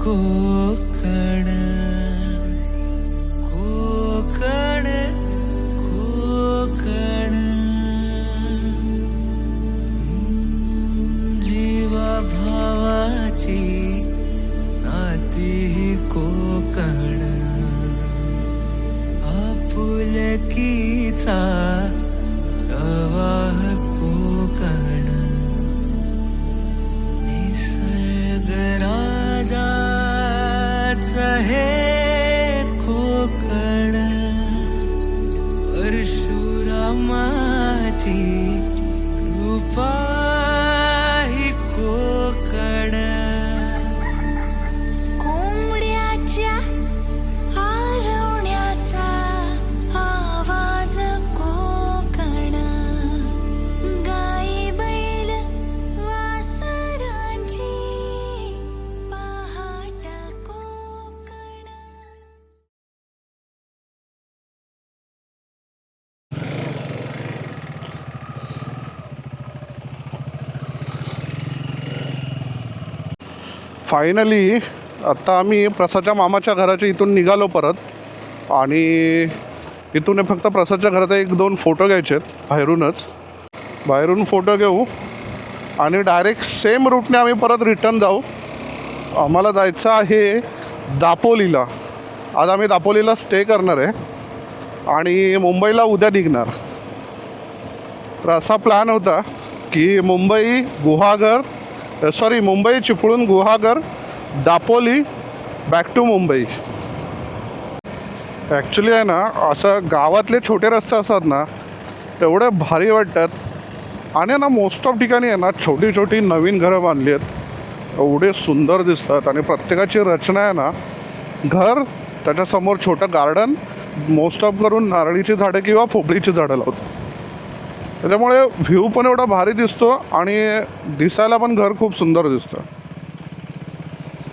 कोकण कोकण कोकण जीवा भावाची नाती कोकण आपुलकीचा प्रवाह कोकण निसर्गराजाच हे कोकण परशुरामाची कृपा ही कोकण कोंबड्याच्या आरवण्याचा आवाज कोकण गाई बैल वासरांची पहाट कोकण. फायनली आत्ता आम्ही प्रसादच्या मामाच्या घराच्या इथून निघालो परत. आणि इथून फक्त प्रसादच्या घरात 1-2 फोटो घ्यायचे आहेत. बाहेरून फोटो घेऊ आणि डायरेक्ट सेम रूटने आम्ही परत रिटर्न जाऊ. आम्हाला जायचं आहे दापोलीला. आज आम्ही दापोलीला स्टे करणार आहे आणि मुंबईला उद्या निघणार. तर असा प्लॅन होता की Mumbai Chiplun Guhagar Dapoli back to Mumbai. Actually आहे ना, असं गावातले छोटे रस्ते असतात ना तेवढे भारी वाटतात. आणि ना मोस्ट ऑफ ठिकाणी आहे ना छोटी छोटी नवीन घरं बांधली आहेत, एवढे सुंदर दिसतात. आणि प्रत्येकाची रचना आहे ना, घर त्याच्यासमोर छोटं गार्डन, मोस्ट ऑफ करून नारळीची झाडं किंवा पोपळीची झाडं लावतात. त्याच्यामुळे व्ह्यू पण एवढा भारी दिसतो आणि दिसायला पण घर खूप सुंदर दिसतं.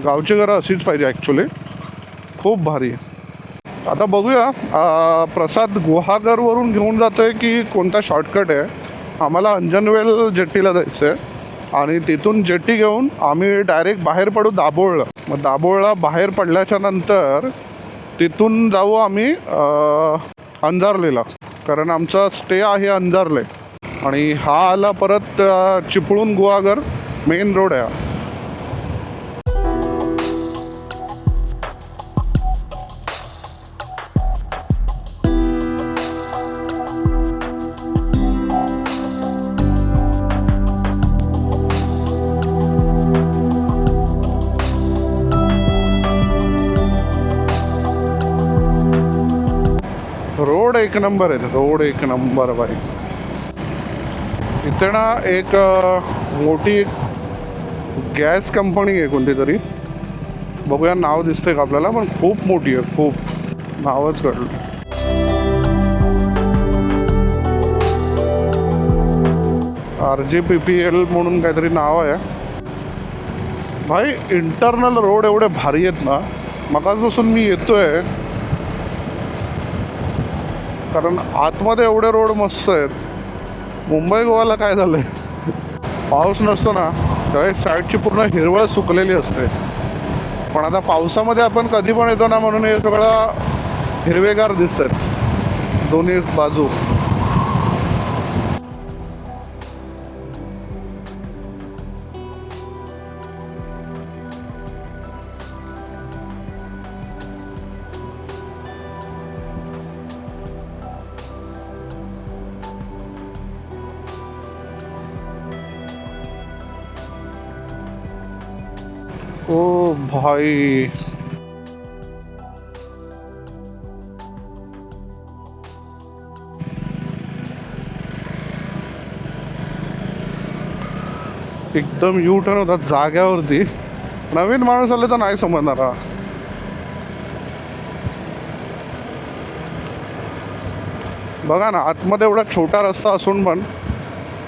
गावची घरं अशीच पाहिजे ॲक्च्युली, खूप भारी. आता बघूया प्रसाद गुहागरवरून घेऊन जातो आहे की कोणता शॉर्टकट आहे. आम्हाला अंजनवेल जेट्टीला जायचं आहे आणि तिथून जेट्टी घेऊन आम्ही डायरेक्ट बाहेर पडू दाभोळला. मग दाभोळला बाहेर पडल्याच्या नंतर तिथून जाऊ आम्ही अंधारलेला, कारण आमचा स्टे आहे अंधारले. आणि हा आला परत चिपळूण गुहागर मेन रोड आहे. रोड एक नंबर आहे, रोड एक नंबर बाई. इथे ना एक मोठी गॅस कंपनी आहे कोणती तरी, बघूया नाव दिसतंय का आपल्याला, पण खूप मोठी आहे, खूप नावच कळलं. RJPPL म्हणून काहीतरी नाव आहे भाई. इंटरनल रोड एवढे भारी आहेत ना, मगाचपासून मी येतोय कारण आतमध्ये एवढे रोड मस्त आहेत. मुंबई गोवाला काय झालं आहे, पाऊस नसतो ना त्यावेळेस साईडची पूर्ण हिरवळ सुकलेली असते. पण आता पावसामध्ये आपण कधी पण येतो ना, म्हणून हे सगळं हिरवेगार दिसतात दोन्ही बाजू. ओ भाई, एकदम यू टर्न होता जाग्यावरती. नवीन माणूस आले तर नाही समजणार. बघा ना, आतमध्ये एवढा छोटा रस्ता असून पण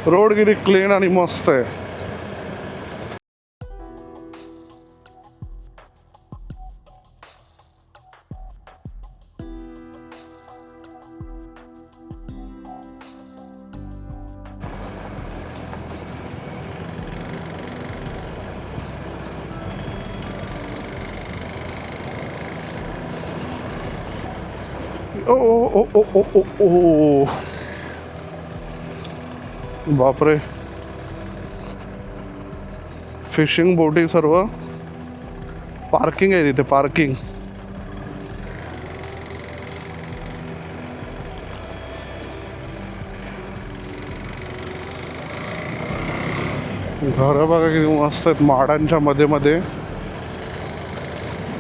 रोड किती क्लीन आणि मस्त आहे. ओ ओ ओ ओ ओ ओ बापरे, फिशिंग बोटी सर्व. पार्किंग आहे तिथे, पार्किंग. घरं बघा किती मस्त आहेत, माडांच्या मध्ये मध्ये.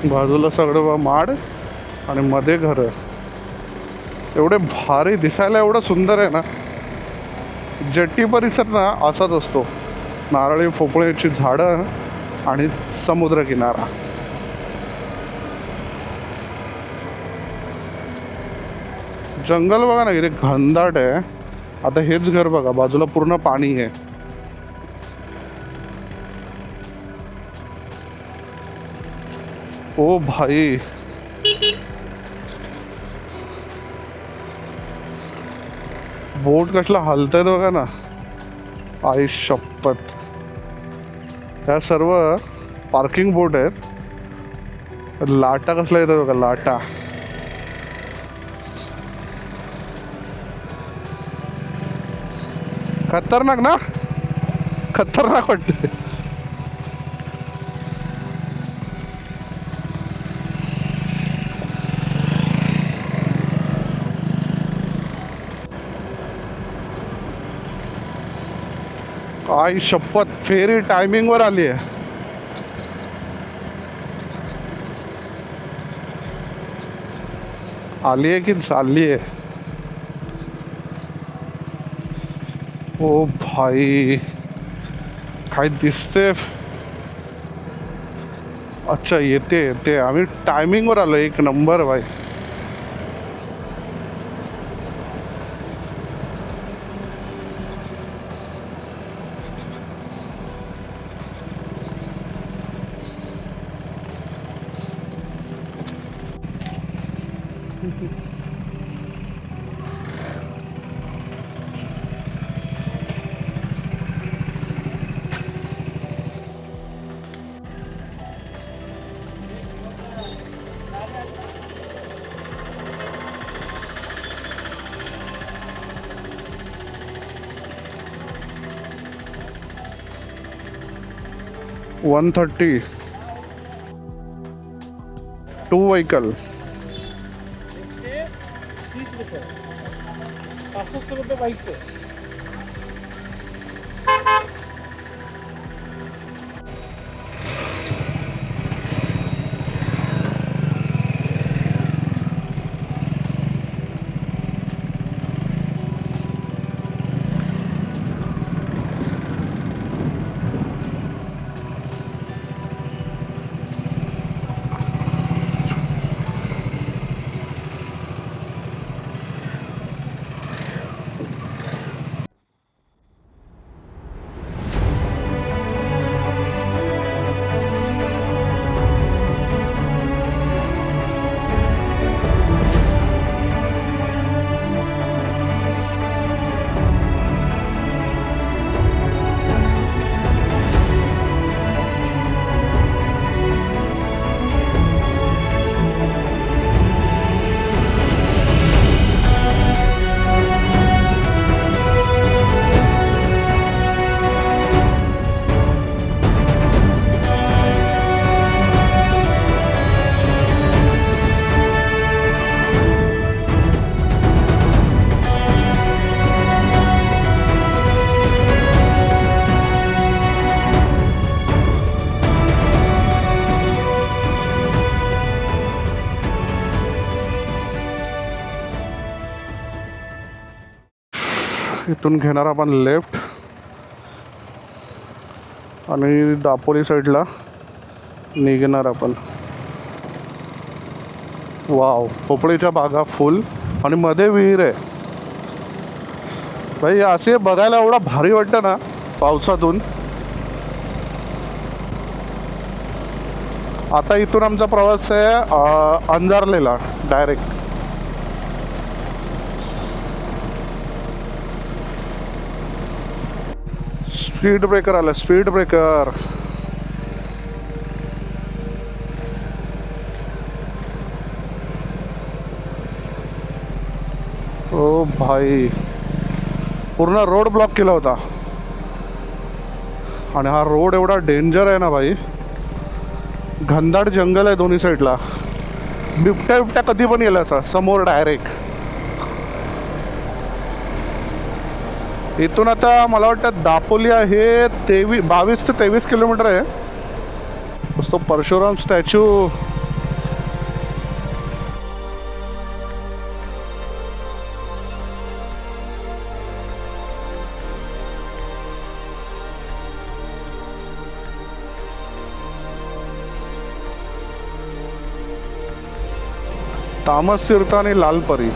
बाजूला सगळं माड आणि मध्ये घरं. एवढे भारी दिसायला, एवढं सुंदर आहे ना. जेट्टी परिसर ना असाच असतो, नारळी पोपळ्याची झाडं आणि समुद्रकिनारा. जंगल बघा ना किती घनदाट आहे. आता हेच घर बघा, बाजूला पूर्ण पाणी आहे. ओ भाई, बोट कसला हलतायत बघा ना. आई शपथ, ह्या सर्व पार्किंग बोट आहेत. लाटा कसला येतात बघा, लाटा. खतरनाक ना, खतरनाक वाटते. आई शपथ, फेरी टायमिंगवर आली आहे. आली आहे की चालली आहे. ओ भाई, काय दिसते. अच्छा, येते येते. आम्ही टायमिंगवर आलो. एक नंबर भाई. $130 टू व्हेकल. 130 रुपये, 65 रुपये बाईकचे. इथून घेणार आपण लेफ्ट आणि दापोली साईडला निघणार आपण. वाव, पोपळीच्या बागा फुल आणि मध्ये विहीर आहे. भाई असे बघायला एवढं भारी वाटतं ना पावसातून. आता इथून आमचा प्रवास आहे अंजारलेला डायरेक्ट. स्पीड ब्रेकर आलं, स्पीड ब्रेकर. भाई पूर्ण रोड ब्लॉक केला होता. आणि हा रोड एवढा डेंजर आहे ना भाई. घनदाट जंगल आहे दोन्ही साईडला. बिबट्या कधी पण येईल असा समोर डायरेक्ट. इथून आता मला वाटतं दापोली आहे 22 ते 23 किलोमीटर आहे. तो परशुराम स्टॅच्यू तामस तीर्थ आणि लालपरी